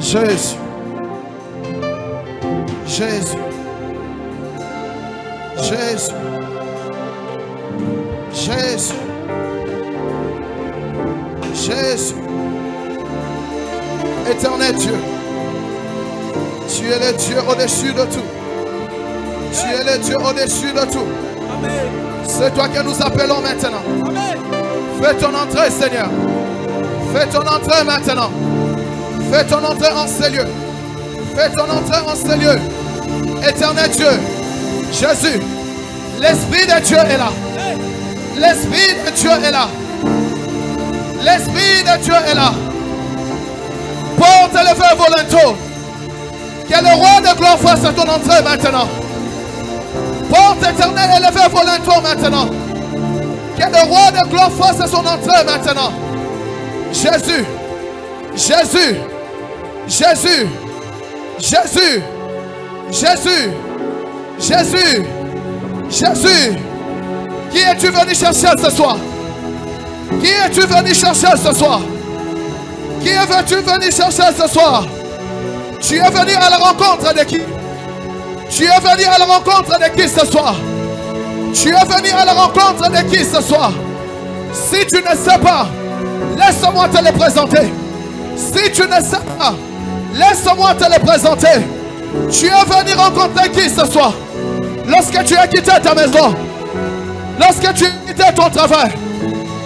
Jésus. Jésus. Jésus. Jésus. Jésus. Éternel Dieu. Tu es le Dieu au-dessus de tout. Tu es le Dieu au-dessus de tout. C'est toi que nous appelons maintenant. Fais ton entrée, Seigneur. Fais ton entrée maintenant. Fais ton entrée en ces lieux. Fais ton entrée en ces lieux. Éternel Dieu, Jésus, l'Esprit de Dieu est là. L'Esprit de Dieu est là. L'Esprit de Dieu est là. Porte le feu volontaire. Que le roi de gloire fasse ton entrée maintenant. Porte éternelle et le feu volontaire maintenant. Que le roi de gloire fasse son entrée maintenant. Jésus, Jésus, Jésus, Jésus, Jésus, Jésus, Jésus. Qui es-tu venu chercher ce soir? Qui es-tu venu chercher ce soir? Qui es-tu venu chercher ce soir? Tu es venu à la rencontre de qui? Tu es venu à la rencontre de qui ce soir? Tu es venu à la rencontre de qui ce soir? Si tu ne sais pas, laisse-moi te le présenter. Si tu ne sais pas, laisse-moi te le présenter. Tu es venu rencontrer qui ce soir? Lorsque tu as quitté ta maison, lorsque tu as quitté ton travail,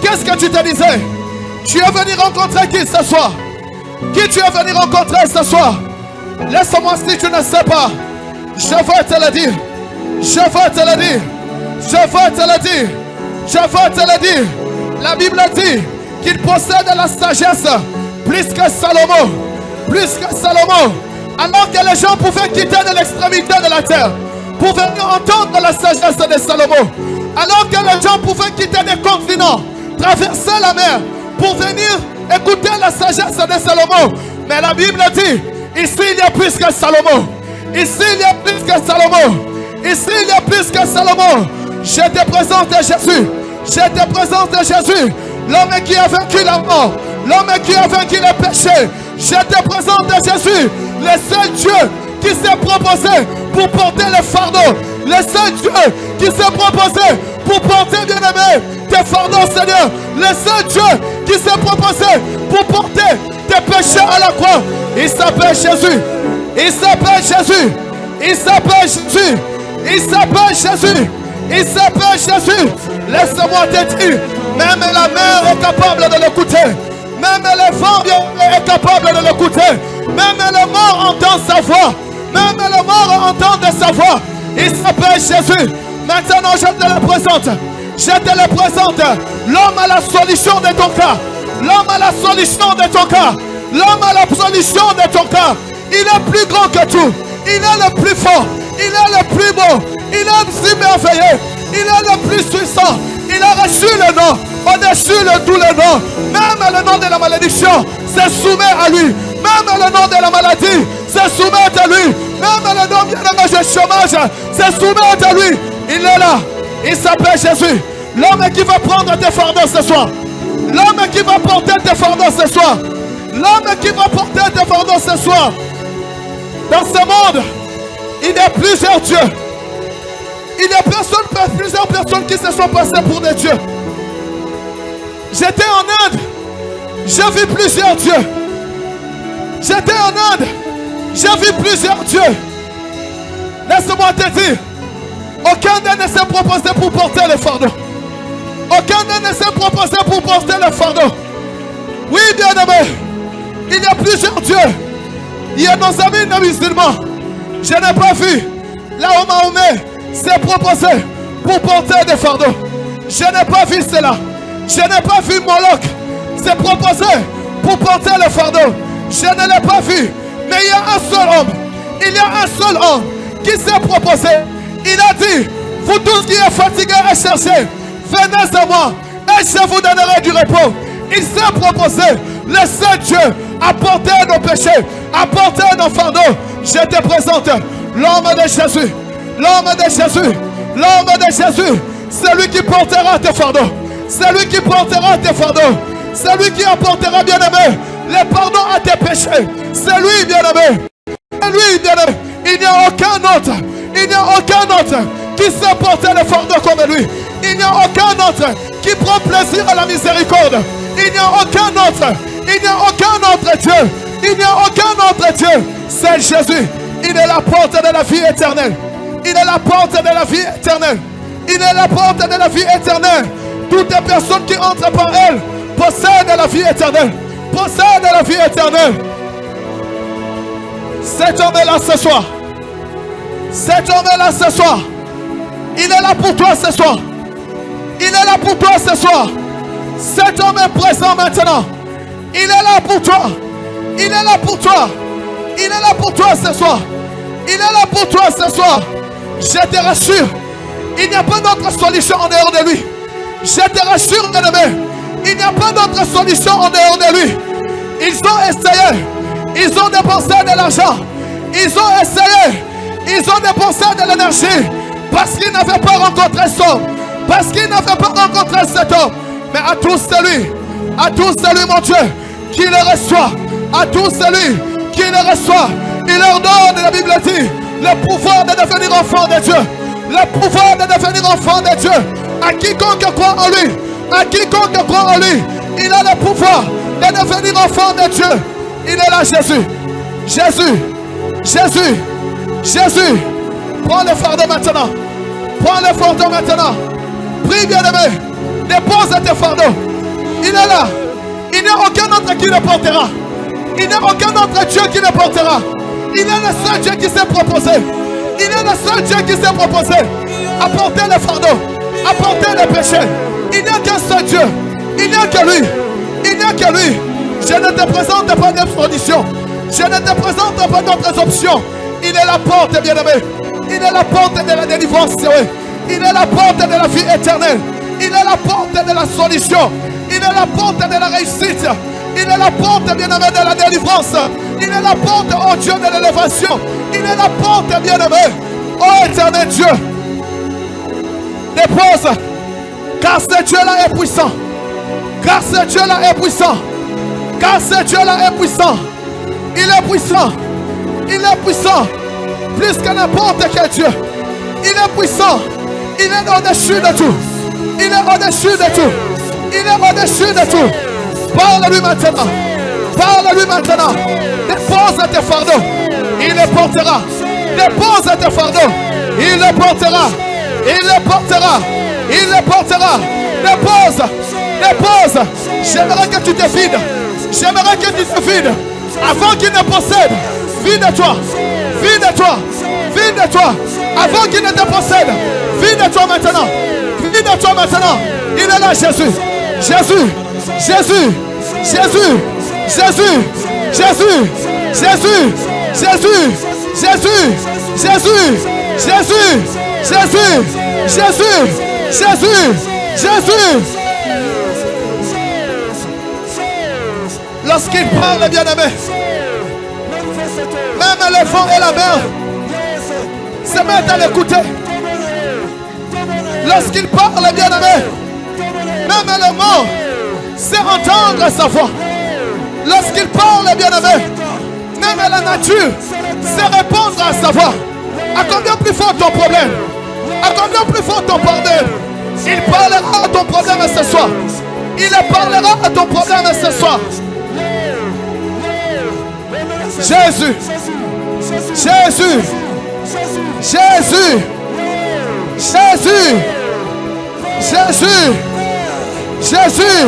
qu'est-ce que tu te disais? Tu es venu rencontrer qui ce soir? Qui tu es venu rencontrer ce soir? Laisse-moi, si tu ne sais pas, je vais te le dire. Je vais te le dire. Je vais te le dire. Je vais te le dire. La Bible dit qu'il possède la sagesse plus que Salomon. Plus que Salomon. Alors que les gens pouvaient quitter de l'extrémité de la terre pour venir entendre la sagesse de Salomon. Alors que les gens pouvaient quitter des continents, traverser la mer pour venir écouter la sagesse de Salomon. Mais la Bible dit, ici il y a plus que Salomon. Ici il y a plus que Salomon. Ici il y a plus que Salomon. Je te présente Jésus. Je te présente Jésus. L'homme qui a vaincu la mort. L'homme qui a vaincu le péché. Je te présente Jésus. Le seul Dieu qui s'est proposé pour porter le fardeau. Le seul Dieu qui s'est proposé pour porter, bien-aimé, tes fardeaux, Seigneur. Le seul Dieu qui s'est proposé pour porter tes péchés à la croix. Il s'appelle Jésus. Il s'appelle Jésus. Il s'appelle Jésus. Il s'appelle Jésus. Il s'appelle Jésus. Laisse-moi te dire, même la mer est capable de l'écouter. Même le vent est capable de l'écouter. Même le mort entend sa voix. Même le mort entend de sa voix. Il s'appelle Jésus. Maintenant, je te le présente. Je te le présente. L'homme a la solution de ton cas. L'homme a la solution de ton cas. L'homme a la solution de ton cas. Il est plus grand que tout. Il est le plus fort. Il est le plus beau. Il est le plus merveilleux. Il est le plus puissant. Il a reçu le nom. Au-dessus de tous les noms. Même le nom de la malédiction se soumet à lui. Même le nom de la maladie se soumet à lui. Même le nom de chômage se soumet à lui. Il est là. Il s'appelle Jésus. L'homme qui va prendre tes fardeaux ce soir. L'homme qui va porter tes fardeaux ce soir. L'homme qui va porter tes fardeaux ce soir. Dans ce monde, il y a plusieurs dieux. Il y a plusieurs personnes qui se sont passées pour des dieux. J'étais en Inde. J'ai vu plusieurs dieux. J'étais en Inde. J'ai vu plusieurs dieux. Laisse-moi te dire. Aucun d'eux ne s'est proposé pour porter le fardeau. Aucun d'eux ne s'est proposé pour porter le fardeau. Oui, bien-aimé. Il y a plusieurs dieux. Il y a nos amis non musulmans. Je n'ai pas vu là où Mahomet s'est proposé pour porter des fardeaux. Je n'ai pas vu cela. Je n'ai pas vu Moloch s'est proposé pour porter le fardeau. Je ne l'ai pas vu. Mais il y a un seul homme. Il y a un seul homme qui s'est proposé. Il a dit, vous tous qui êtes fatigués et cherchez, venez à moi et je vous donnerai du repos. Il s'est proposé, le seul Dieu, à porter nos péchés, à porter nos fardeaux. Je te présente l'homme de Jésus. L'homme de Jésus. L'homme de Jésus. Celui qui portera tes fardeaux. Celui qui portera tes fardeaux. Celui qui apportera, bien-aimé, le pardon à tes péchés. C'est lui, bien-aimé. C'est lui, bien-aimé. Il n'y a aucun autre. Il n'y a aucun autre qui sait porter le fardeau comme lui. Il n'y a aucun autre qui prend plaisir à la miséricorde. Il n'y a aucun autre. Il n'y a aucun autre Dieu. Il n'y a aucun autre Dieu. C'est Jésus. Il est la porte de la vie éternelle. Il est la porte de la vie éternelle. Il est la porte de la vie éternelle. Toutes les personnes qui entrent par elle possèdent la vie éternelle. Possèdent la vie éternelle. Cet homme est là ce soir. Cet homme est là ce soir. Il est là pour toi ce soir. Il est là pour toi ce soir. Cet homme est présent maintenant. Il est là pour toi. Il est là pour toi. Il est là pour toi ce soir. Il est là pour toi ce soir. Je te rassure. Il n'y a pas d'autre solution en dehors de lui. Je te rassure, bien-aimé. Il n'y a pas d'autre solution en dehors de lui. Ils ont essayé. Ils ont dépensé de l'argent. Ils ont essayé. Ils ont dépensé de l'énergie. Parce qu'ils n'avaient pas rencontré cet homme. Parce qu'ils n'avaient pas rencontré cet homme. Mais à tous celui, mon Dieu, qui le reçoit. À tous celui qui le reçoit. Il leur donne, la Bible dit, le pouvoir de devenir enfant de Dieu. Le pouvoir de devenir enfant de Dieu. À quiconque croit en lui. À quiconque croit en lui. Il a le pouvoir de devenir enfant de Dieu. Il est là, Jésus. Jésus. Jésus. Jésus. Prends le fardeau maintenant. Prends le fardeau maintenant. Prie, bien-aimé. Dépose tes fardeaux. Il est là. Il n'y a aucun autre qui le portera. Il n'y a aucun autre Dieu qui le portera. Il est le seul Dieu qui s'est proposé. Il est le seul Dieu qui s'est proposé. Apporter le fardeau. Apporter le péché. Il n'y a qu'un seul Dieu. Il n'y a que lui. Il n'y a que lui. Je ne te présente pas d'autres solutions. Je ne te présente pas d'autres options. Il est la porte, bien-aimé. Il est la porte de la délivrance. Il est la porte de la vie éternelle. Il est la porte de la solution. Il est la porte de la réussite. Il est la porte, bien-aimé, de la délivrance. Il est la porte, oh Dieu, de l'élévation. Il est la porte, bien-aimé. Oh éternel Dieu. Dépose. Car ce Dieu-là est puissant. Car ce Dieu-là est puissant. Car ce Dieu-là est puissant. Il est puissant. Il est puissant. Plus que n'importe quel Dieu. Il est puissant. Il est au-dessus de tout. Il est au-dessus de tout. Il est au-dessus de tout. Parle-lui maintenant. Parle-lui maintenant. Dépose tes fardeaux. Il les portera. Dépose tes fardeaux. Il les portera. Il les portera. Il les portera. Dépose. Dépose. J'aimerais que tu te vides. J'aimerais que tu te vides. Avant qu'il ne possède. Vide-toi. Vide-toi. Vide-toi. Avant qu'il ne te possède. Vide-toi maintenant. Vide-toi maintenant. Il est là, Jésus. Jésus. Jésus. Jésus. Jésus. Jésus. Jésus. Jésus. Jésus. Jésus. Jésus. Jésus. Jésus. Jésus. Jésus. Lorsqu'il parle, bien-aimé, même les vents et la mer se mettent à l'écouter. Lorsqu'il parle, bien-aimé, même le mort sait entendre sa voix. Lorsqu'il parle, bien-aimé, même la nature sait répondre à sa voix. À combien plus fort ton problème? À combien plus fort ton problème? Il parlera à ton problème ce soir. Il parlera à ton problème ce soir. Jésus. Jésus. Jésus. Jésus. Jésus. Jésus.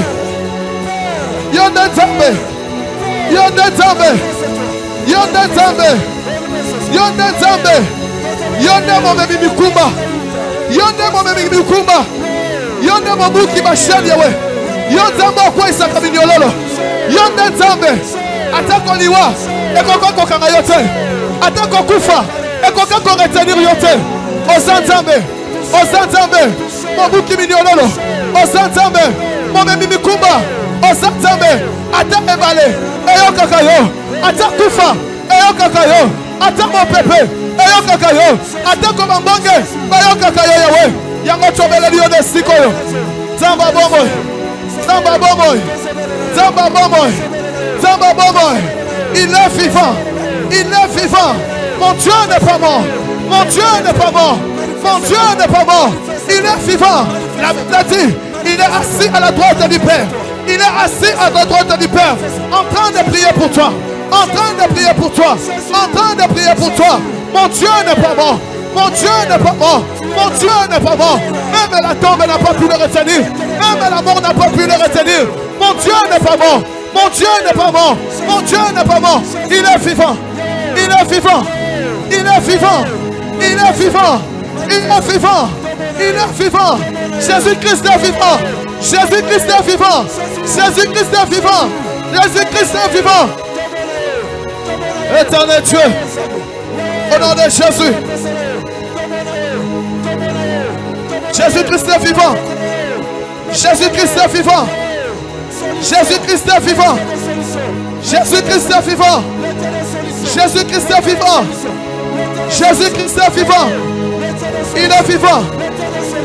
Yonde Nzambe. Yonde Nzambe. Yonde Nzambe. Yonde Nzambe. Yonde momemi mikumba. Yonde momemi mikumba. Yonde mobuki bashani yawe. Yonde Nzambe kwa isaka minyololo. Yonde Nzambe. Atako liwa. Ekoko kokanga yote. Atako kufa. Ekoko ko retenir yote. Oza Nzambe. Oza Nzambe. Mobuki minyololo. Oza Nzambe. Momemi mikumba. Oza Nzambe. Ata ebale. Eyo kakayo. Ata kufa. Eyo kakayo. Ata mopepe. Eyo kakayo. Ata komambonge. Eyo kakayo yawe. Yango chobele liyo de sikoyo. Zamba bomoy. Zamba bomoy. Zamba bomoy. Il est vivant. Il est vivant. Mon Dieu n'est pas mort. Mon Dieu n'est pas mort. Mon Dieu n'est pas mort. Il est vivant. La Bible a dit, il est assis à la droite du Père. Il est assis à la droite du Père. En train de prier pour toi. En train de prier pour toi. En train de prier pour toi. Mon Dieu n'est pas mort. Mon Dieu n'est pas mort. Mon Dieu n'est pas mort. Même la tombe n'a pas pu le retenir. Même la mort n'a pas pu le retenir. Mon Dieu n'est pas mort. Mon Dieu n'est pas mort. Mon Dieu n'est pas mort. Il est vivant. Il est vivant. Il est vivant. Il est vivant. Il est vivant. Il est vivant. Jésus-Christ est vivant. Jésus-Christ est vivant. Jésus-Christ est vivant. Jésus-Christ est vivant. Éternel Dieu. Au nom de Jésus. Jésus-Christ est vivant. Jésus-Christ est vivant. Jésus-Christ est vivant. Jésus-Christ est vivant. Jésus-Christ est vivant. Jésus-Christ est vivant. Il est vivant.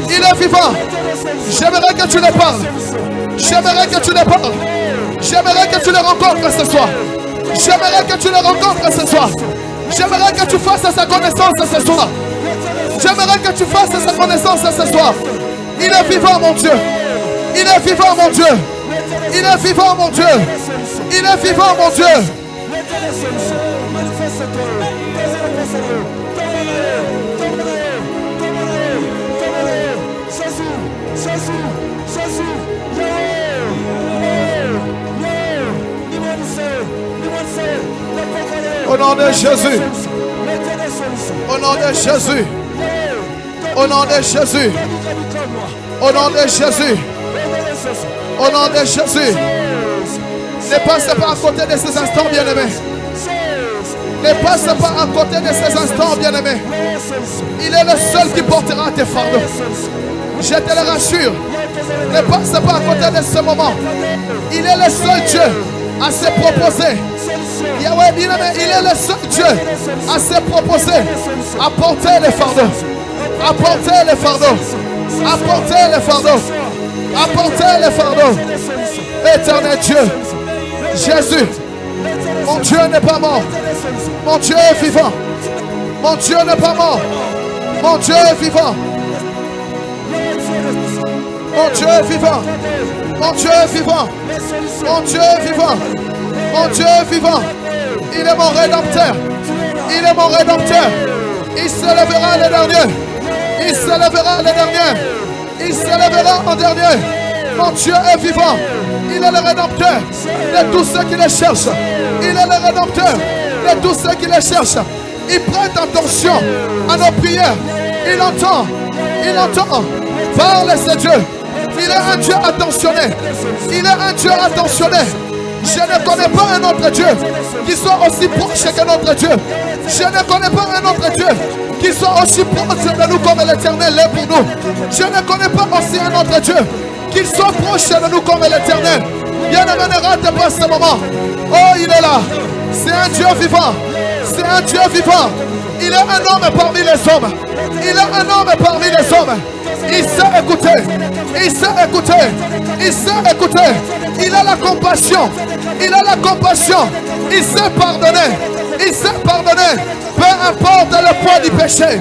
Il est vivant. J'aimerais que tu le parles. J'aimerais que tu le parles. J'aimerais que tu le rencontres ce soir. J'aimerais que tu le rencontres ce soir. J'aimerais que tu fasses sa connaissance ce soir. J'aimerais que tu fasses sa connaissance ce soir. Il est vivant, mon Dieu. Il est vivant, mon Dieu. Il est vivant, mon Dieu. Il est vivant, mon Dieu. Au nom de Jésus. Au nom de Jésus. Au nom de Jésus. Au nom de Jésus. Au nom de Jésus. Ne passe pas à côté de ces instants, bien-aimés. Ne passe pas à côté de ces instants, bien-aimés. Il est le seul qui portera tes fardeaux. Je te le rassure. Ne passe pas à côté de ce moment. Il est le seul Dieu à se proposer. Yahweh, bien-aimé, il est le seul Dieu à se proposer à porter les fardeaux. À porter les fardeaux. À porter les fardeaux. À porter les fardeaux. Éternel Dieu. Jésus. Mon Dieu n'est pas mort. Mon Dieu est vivant. Mon Dieu n'est pas mort. Mon Dieu est vivant. Mon Dieu est vivant. Mon Dieu est vivant. Mon Dieu est vivant. Mon Dieu est vivant. Il est mon rédempteur. Il est mon rédempteur. Il se lèvera le dernier. Il se lèvera le dernier. Il se lèvera en dernier. Mon Dieu est vivant. Il est le rédempteur de tous ceux qui le cherchent. Il est le rédempteur de tous ceux qui le cherchent. Il prête attention à nos prières. Il entend. Il entend. Parle, c'est Dieu. Il est un Dieu attentionné. Il est un Dieu attentionné. Je ne connais pas un autre Dieu qui soit aussi proche que notre Dieu. Je ne connais pas un autre Dieu qui soit aussi proche de nous comme l'Éternel est pour nous. Je ne connais pas aussi un autre Dieu qui soit proche de nous comme l'Éternel. Bien-aimé, ne rate pas ce moment. Oh, il est là. C'est un Dieu vivant. C'est un Dieu vivant. Il est un homme parmi les hommes. Il est un homme parmi les hommes. Il sait écouter. Il sait écouter. Il sait écouter. Il a la compassion. Il a la compassion. Il sait pardonner. Il sait pardonner. Peu importe le poids du péché.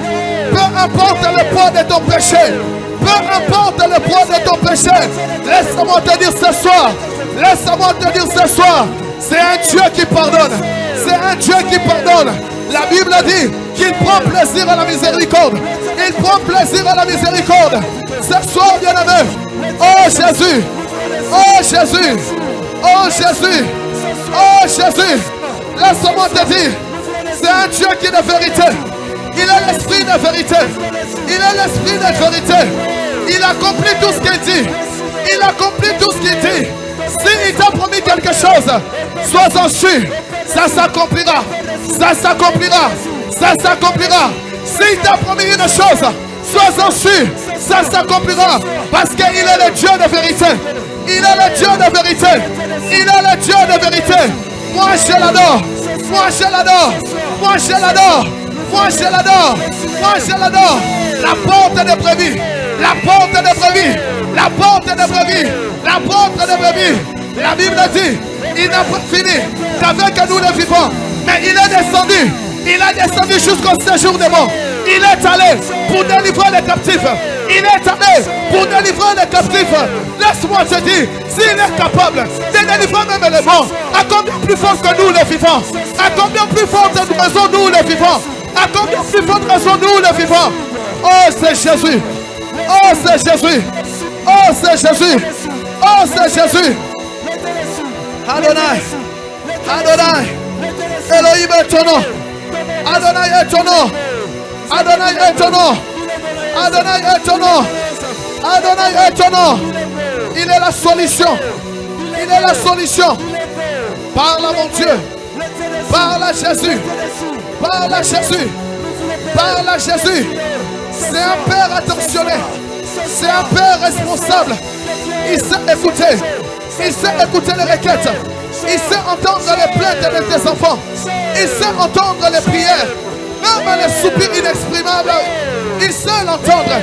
Peu importe le poids de ton péché. Peu importe le poids de ton péché. Laisse-moi te dire ce soir. Laisse-moi te dire ce soir. C'est un Dieu qui pardonne. C'est un Dieu qui pardonne. La Bible dit qu'il prend plaisir à la miséricorde. Il prend plaisir à la miséricorde. Ce soir, bien-aimé. Oh Jésus. Oh Jésus. Oh Jésus. Oh Jésus. Laisse-moi te dire. C'est un Dieu qui est de vérité. Il est l'esprit de vérité. Il est l'esprit de vérité. Il accomplit tout ce qu'il dit. Il accomplit tout ce qu'il dit. S'il t'a promis quelque chose, sois-en sûr. Ça s'accomplira. Ça s'accomplira. Ça s'accomplira. S'il t'a promis une chose, sois-en sûr. Ça s'accomplira. Parce qu'il est le Dieu de vérité. Il est le Dieu de vérité. Il est le Dieu de vérité. Moi je l'adore. Moi je l'adore. Moi je l'adore. Moi je l'adore. Moi je l'adore. La porte de brebis. La porte de brebis. La porte de brebis. La porte de brebis. La Bible dit, il n'a pas fini qu'avec nous les vivants, mais il est descendu. Il est descendu jusqu'au séjour des morts. Il est allé pour délivrer les captifs. Il est allé pour délivrer les captifs. Laisse-moi te dire, s'il est capable de délivrer même les morts, à combien plus fort que nous les vivants? À combien plus forte raison nous les vivants? À combien plus forte raison nous les vivants? Oh, c'est Jésus. Oh, c'est Jésus. Oh, c'est Jésus. Oh, c'est Jésus. Adonai. Adonai. Elohim est ton nom. Adonai est ton nom. Adonai est ton nom. Adonai est ton nom. Adonai est ton nom. Il est la solution. Il est la solution. Parle à mon Dieu. Parle à Jésus. Parle à Jésus. Parle à Jésus. C'est un père attentionné. C'est un père responsable. Il sait écouter. Il sait écouter les requêtes. Il sait entendre les plaintes de tes enfants. Il sait entendre les prières. Même les soupirs inexprimables. Il sait l'entendre.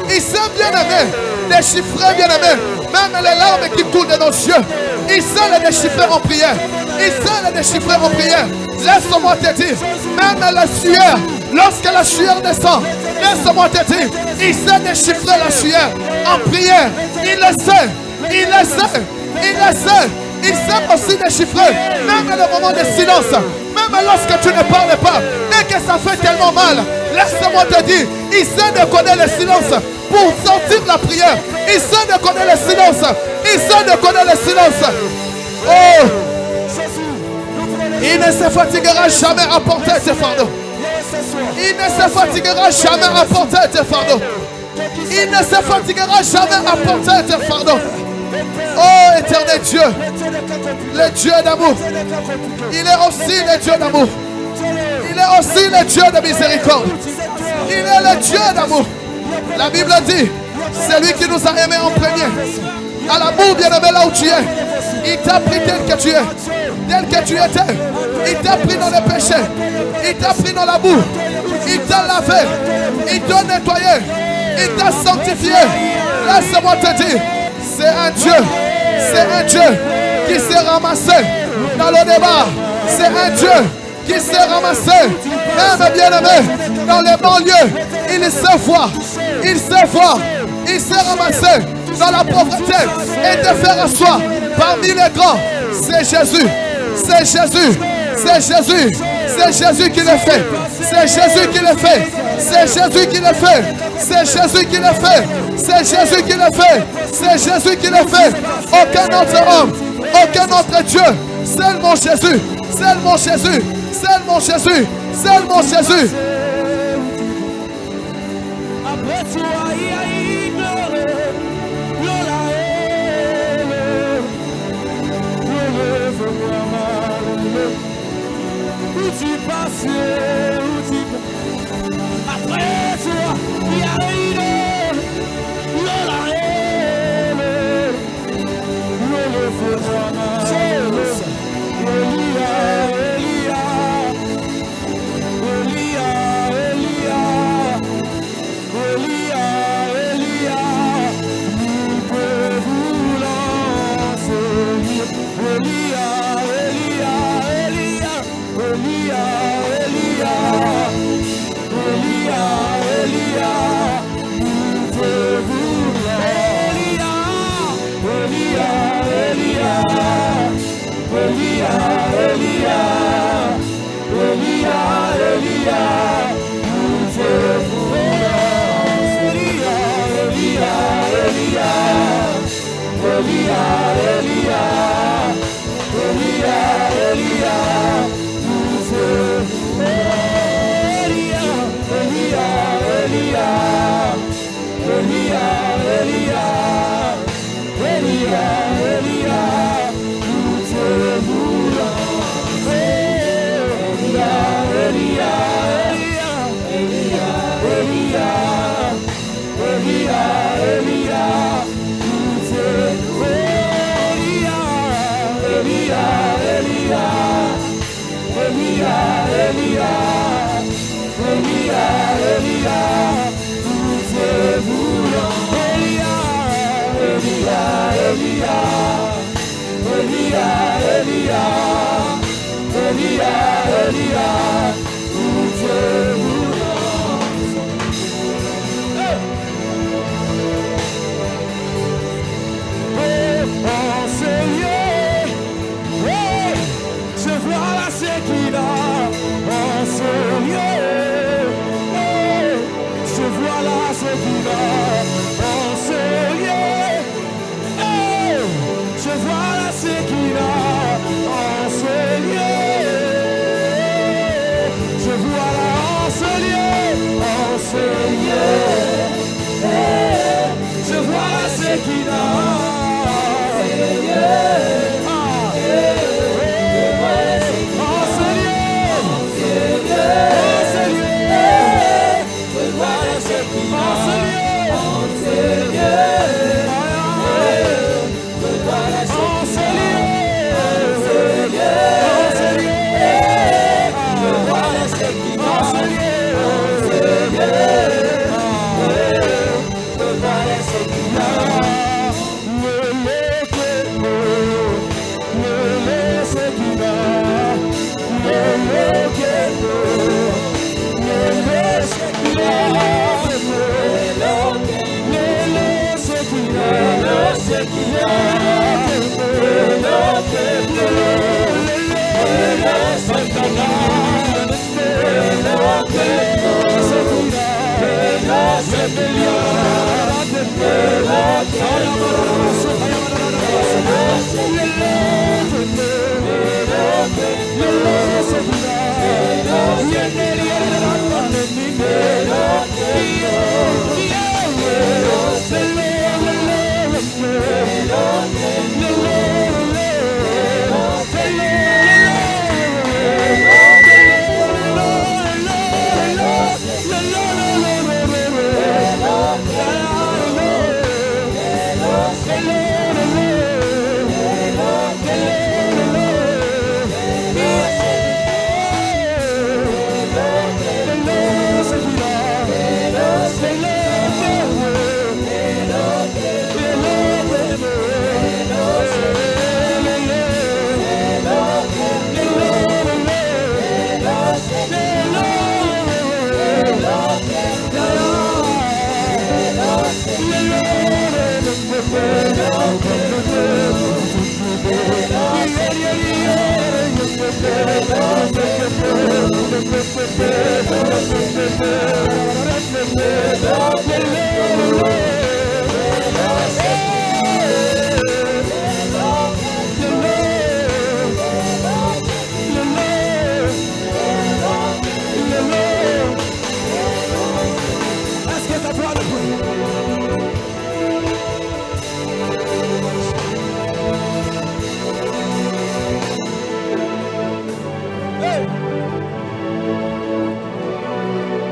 Il sait bien aimer. Déchiffrer bien aimer. Même les larmes qui coulent de nos yeux. Il sait les déchiffrer en prière. Il sait les déchiffrer en prière. Laisse-moi te dire. Même la sueur. Lorsque la sueur descend. Laisse-moi te dire. Il sait déchiffrer la sueur en prière. Il le sait. Il le sait. Il le sait. Il sait aussi déchiffrer, même le moment de silence, même lorsque tu ne parles pas, et que ça fait tellement mal. Laisse-moi te dire, il sait de connaître le silence pour sortir la prière. Il sait de connaître le silence. Il sait de connaître le silence. Oh, il ne se fatiguera jamais à porter tes fardeaux. Il ne se fatiguera jamais à porter tes fardeaux. Il ne se fatiguera jamais à porter tes fardeaux. Oh, éternel Dieu, le Dieu d'amour, il est aussi le Dieu d'amour. Il est aussi le Dieu de miséricorde. Il est le Dieu d'amour. La Bible dit, c'est lui qui nous a aimés en premier. À l'amour bien-aimé là où tu es. Il t'a pris tel que tu es, tel que tu étais. Il t'a pris dans les péchés. Il t'a pris dans la boue. Il t'a lavé. Il t'a nettoyé. Il t'a sanctifié. Laisse-moi te dire, c'est un Dieu qui s'est ramassé dans le débat. C'est un Dieu qui s'est ramassé, même bien-aimé, dans les banlieues. Il sait voir, il sait voir, il s'est ramassé dans la pauvreté et te faire asseoir parmi les grands. C'est Jésus, c'est Jésus, c'est Jésus, c'est Jésus qui le fait, c'est Jésus qui le fait, c'est Jésus qui le fait, c'est Jésus qui le fait, c'est Jésus qui le fait, c'est Jésus qui le fait. Aucun autre homme, aucun autre Dieu, seulement Jésus, seulement Jésus, seulement Jésus, seulement Jésus.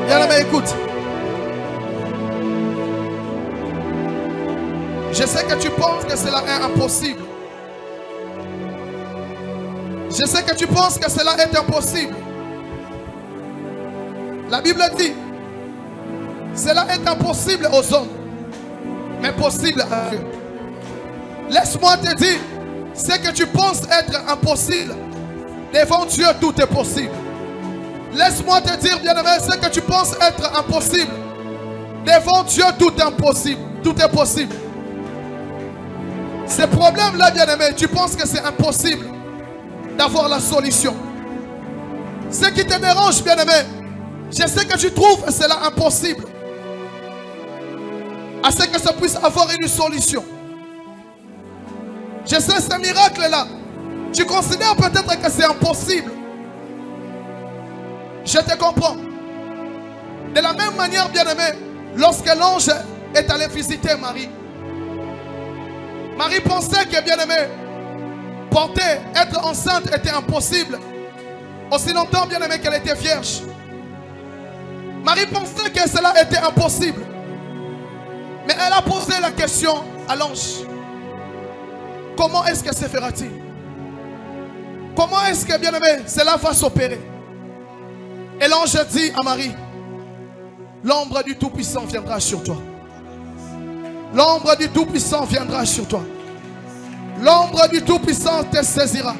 Bien-aimé, écoute. Je sais que tu penses que cela est impossible. Je sais que tu penses que cela est impossible. La Bible dit, cela est impossible aux hommes, mais possible à Dieu. Laisse-moi te dire, ce que tu penses être impossible, devant Dieu tout est possible. Laisse-moi te dire, bien-aimé, ce que tu penses être impossible, devant Dieu tout est impossible. Tout est possible. Ces problèmes-là, bien-aimé, tu penses que c'est impossible d'avoir la solution. Ce qui te dérange, bien-aimé, je sais que tu trouves cela impossible à ce que ça puisse avoir une solution. Je sais ce miracle-là, tu considères peut-être que c'est impossible. Je te comprends. De la même manière, bien-aimé, lorsque l'ange est allé visiter Marie, Marie pensait que, bien-aimé, porter, être enceinte était impossible. Aussi longtemps, bien-aimé, qu'elle était vierge. Marie pensait que cela était impossible. Mais elle a posé la question à l'ange. Comment est-ce que se fera-t-il? Comment est-ce que, bien-aimé, cela va s'opérer? Et l'ange dit à Marie, l'ombre du Tout-Puissant viendra sur toi. L'ombre du Tout-Puissant viendra sur toi. L'ombre du Tout-Puissant te saisira.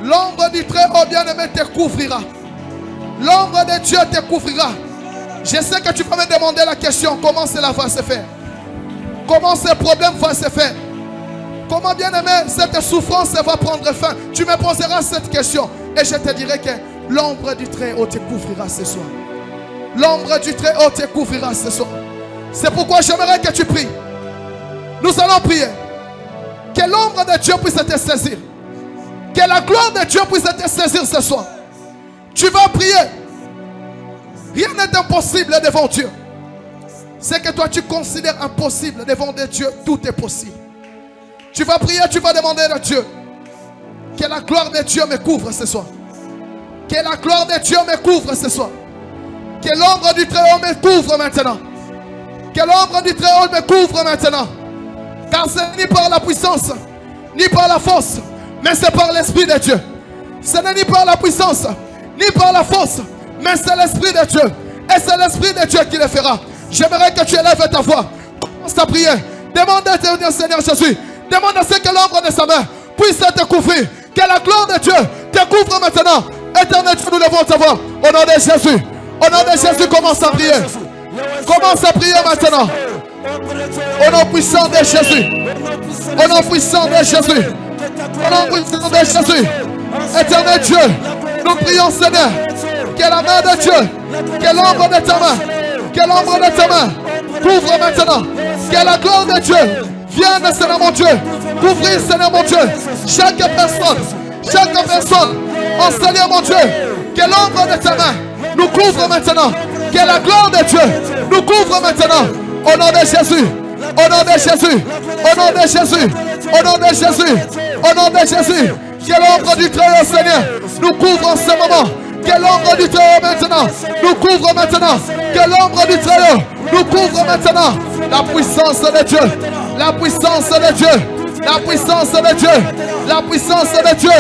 L'ombre du Très-Haut bien-aimé te couvrira. L'ombre de Dieu te couvrira. Je sais que tu peux me demander la question, comment cela va se faire? Comment ce problème va se faire? Comment, bien-aimé, cette souffrance va prendre fin? Tu me poseras cette question et je te dirai que l'ombre du Très-Haut te couvrira ce soir. L'ombre du Très-Haut te couvrira ce soir. C'est pourquoi j'aimerais que tu pries. Nous allons prier. Que l'ombre de Dieu puisse te saisir. Que la gloire de Dieu puisse te saisir ce soir. Tu vas prier. Rien n'est impossible devant Dieu. Ce que toi tu considères impossible devant Dieu, tout est possible. Tu vas prier, tu vas demander à Dieu. Que la gloire de Dieu me couvre ce soir. Que la gloire de Dieu me couvre ce soir. Que l'ombre du Très-Haut me couvre maintenant. Que l'ombre du Très-Haut me couvre maintenant. Car ce n'est ni par la puissance, ni par la force, mais c'est par l'Esprit de Dieu. Ce n'est ni par la puissance, ni par la force, mais c'est l'Esprit de Dieu. Et c'est l'Esprit de Dieu qui le fera. J'aimerais que tu élèves ta voix. Commence à prier. Demande au Seigneur Jésus. Demande à ce que l'ombre de sa main puisse te couvrir. Que la gloire de Dieu te couvre maintenant. Éternel Dieu, nous levons ta voix. Au nom de Jésus. Au nom de Jésus, commence à prier. Commence à prier maintenant. Au nom puissant de Jésus. Au nom puissant de Jésus. Au nom puissant de Jésus. Éternel Dieu, nous prions, Seigneur, que la main de Dieu, que l'ombre de ta main, que l'ombre de ta main couvre maintenant. Que la gloire de Dieu Viens, Seigneur mon Dieu. Couvrir, Seigneur mon Dieu. Chaque personne. Oh Seigneur mon Dieu. Que l'ombre de ta main nous couvre maintenant. Que la gloire de Dieu nous couvre maintenant. Au nom de Jésus. Au nom de Jésus. Au nom de Jésus. Au nom de Jésus. Au nom de Jésus. Que l'ombre du Très-Haut, Seigneur, nous couvre en ce moment. Que l'ombre du Très-Haut maintenant nous couvre maintenant. Que l'ombre du Très-Haut nous couvre maintenant. La puissance de Dieu. La puissance de Dieu. La puissance de Dieu. La puissance de Dieu.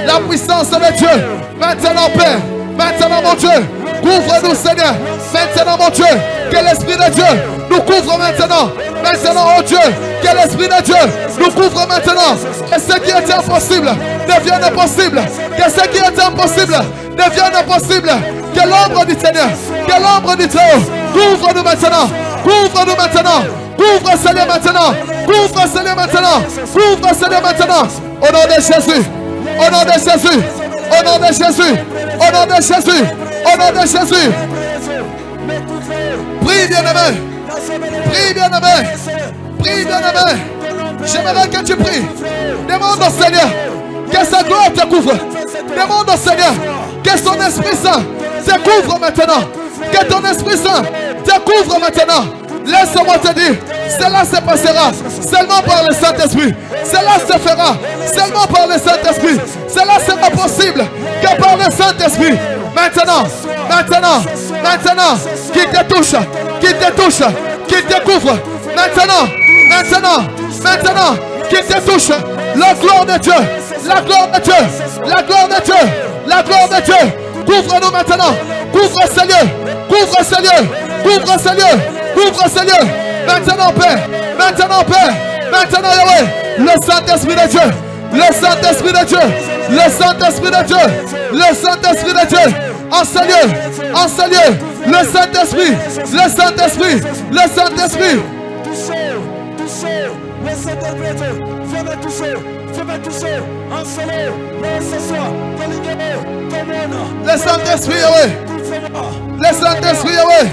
La puissance de Dieu. Maintenant, Père. Maintenant, mon Dieu. Couvre-nous, Seigneur. Maintenant, mon Dieu. Que l'Esprit de Dieu nous couvre maintenant. Maintenant, oh Dieu. Que l'Esprit de Dieu nous couvre maintenant. Que ce qui est impossible devienne possible. Que ce qui est impossible devienne possible. Que l'ombre du Seigneur, que l'ombre du Très-Haut couvre-nous maintenant. Couvre-nous maintenant. Couvre Seigneur maintenant. Couvre Seigneur maintenant. Couvre Seigneur maintenant. Au nom de Jésus. Au nom de Jésus. Au nom de Jésus. Au nom de Jésus. Au nom de Jésus. Prie bien-aimé. Prie bien-aimé. Prie bien-aimé. J'aimerais que tu pries. Demande au Seigneur que sa gloire te couvre. Demande au Seigneur que son Esprit Saint te couvre maintenant. Que ton Esprit Saint te couvre maintenant. Laisse-moi te dire, cela se passera seulement par le Saint-Esprit. Cela se fera seulement par le Saint-Esprit. Cela sera possible que par le Saint-Esprit. Maintenant, qu'il te touche, qu'il te couvre. Maintenant, qu'il te touche. La gloire de Dieu, la gloire de Dieu, la gloire de Dieu, la gloire de Dieu. Couvre-nous maintenant. Couvre Seigneur, couvre Seigneur, couvre Seigneur, couvre Seigneur. Maintenant, Père, maintenant, Yahweh, le Saint-Esprit de Dieu, le Saint-Esprit de Dieu, le Saint-Esprit de Dieu, le Saint-Esprit de Dieu. Enseigneur, le Saint-Esprit, le Saint-Esprit, le Saint-Esprit. Touchez, le Saint-Esprit de Dieu, viens me toucher, enseignez, ce soir, le Saint-Esprit, Yahweh, le Saint-Esprit, Yahweh,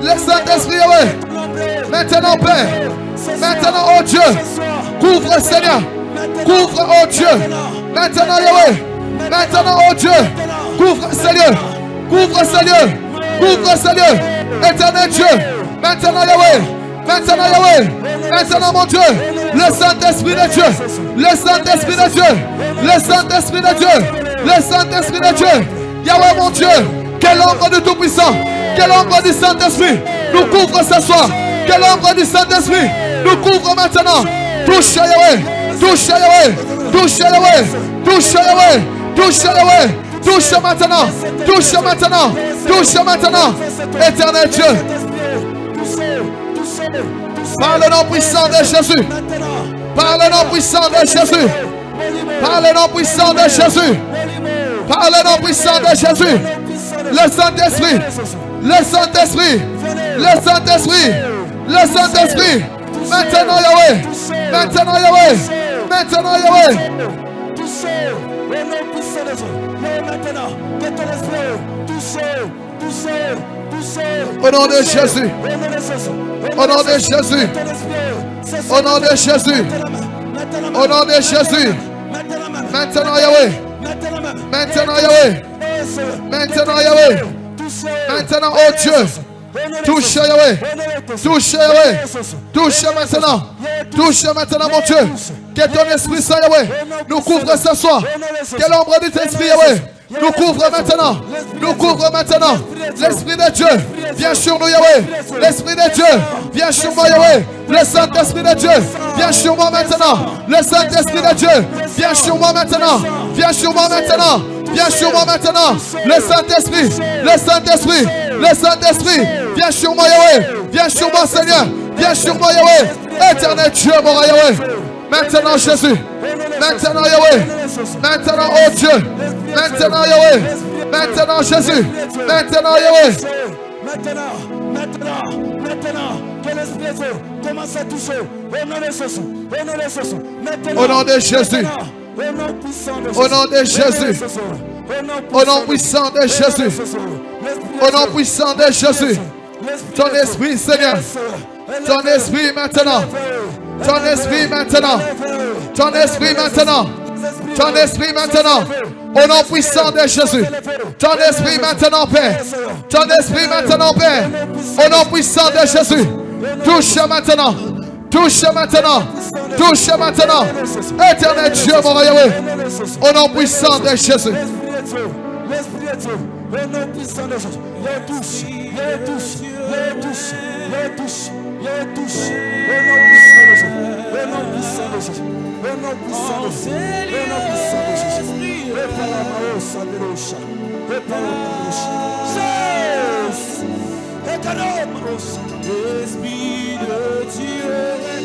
le Saint-Esprit, Yahweh. Maintenant, Père, maintenant, oh Dieu, couvre Seigneur, couvre, oh Dieu, maintenant, Yahweh, maintenant, oh Dieu, couvre Seigneur, couvre Seigneur, couvre Seigneur, éternel Dieu, maintenant, Yahweh. Maintenant, Yahweh, maintenant, mon Dieu, le Saint-Esprit de Dieu, le Saint-Esprit de Dieu, le Saint-Esprit de Dieu, le Saint-Esprit de Dieu, Yahweh, mon Dieu, que l'ombre du Tout-Puissant, que l'ombre du Saint-Esprit nous couvre ce soir, que l'ombre du Saint-Esprit nous couvre maintenant. Touche Yahweh, touche Yahweh, touche Yahweh, touche Yahweh, touche Yahweh, touche maintenant, touche maintenant, touche maintenant, éternel Dieu. Par le nom puissant de Jésus. Par le nom puissant de Jésus. Par le nom puissant de Jésus. Par le nom puissant de Jésus. Le Saint-Esprit. Le Saint-Esprit. Le Saint-Esprit. Le Saint-Esprit. Maintenant Yahweh. Maintenant Yahweh. Maintenant Yahweh. Touchez. Le nom puissant de Dieu. Maintenant. Que ton esprit. Touchez. Au nom de Jésus. Au nom de Jésus. Au nom de Jésus. Au nom de Jésus. Maintenant Yahweh. Maintenant Yahweh. Maintenant Yahweh. Maintenant oh Dieu. Touche Yahweh. Touche Yahweh. Touche maintenant. Touche maintenant mon Dieu. Que ton Esprit Saint Yahweh nous couvre ce soir. Que l'ombre de ton Esprit Yahweh nous couvre maintenant. Nous couvre maintenant. L'Esprit de Dieu, viens sur nous Yahweh. L'Esprit de Dieu, viens sur moi Yahweh. Le Saint-Esprit de Dieu, viens sur moi maintenant. Le Saint-Esprit de Dieu, viens sur moi maintenant. Viens sur moi maintenant. Viens sur moi maintenant. Le Saint-Esprit, le Saint-Esprit, le Saint-Esprit, viens sur moi Yahweh. Viens sur moi Seigneur. Viens sur moi Yahweh. Éternel Dieu, mon Yahweh. Maintenant Jésus. Maintenant Yahweh. Maintenant oh Dieu. Maintenant Yahweh. Maintenant Jésus. Maintenant Yahweh. Maintenant, que l'Esprit de Dieu commence à toucher. Au nom de Jésus. Au nom de Jésus. Au nom puissant de Jésus. Au nom puissant de Jésus. Ton esprit, Seigneur. Ton esprit maintenant. Ton esprit maintenant. Ton esprit maintenant. Ton esprit maintenant. Au nom puissant de Jésus. Ton esprit maintenant, Père. Ton esprit maintenant, Père. Au nom puissant de Jésus. Touche maintenant. Touche maintenant. Touche maintenant. Éternel Dieu, mon royaume. Au nom puissant de Jésus. L'Esprit de Dieu, au nom puissant de Jésus, les touche, les touche, les touche, les touche, les touche, au nom puissant de Jésus, au nom puissant de Jésus, au nom puissant de Jésus, au nom puissant de Jésus, prépare la marosa de rocha, prépare la marosa, Jésus, et un homme, Esprit de Dieu.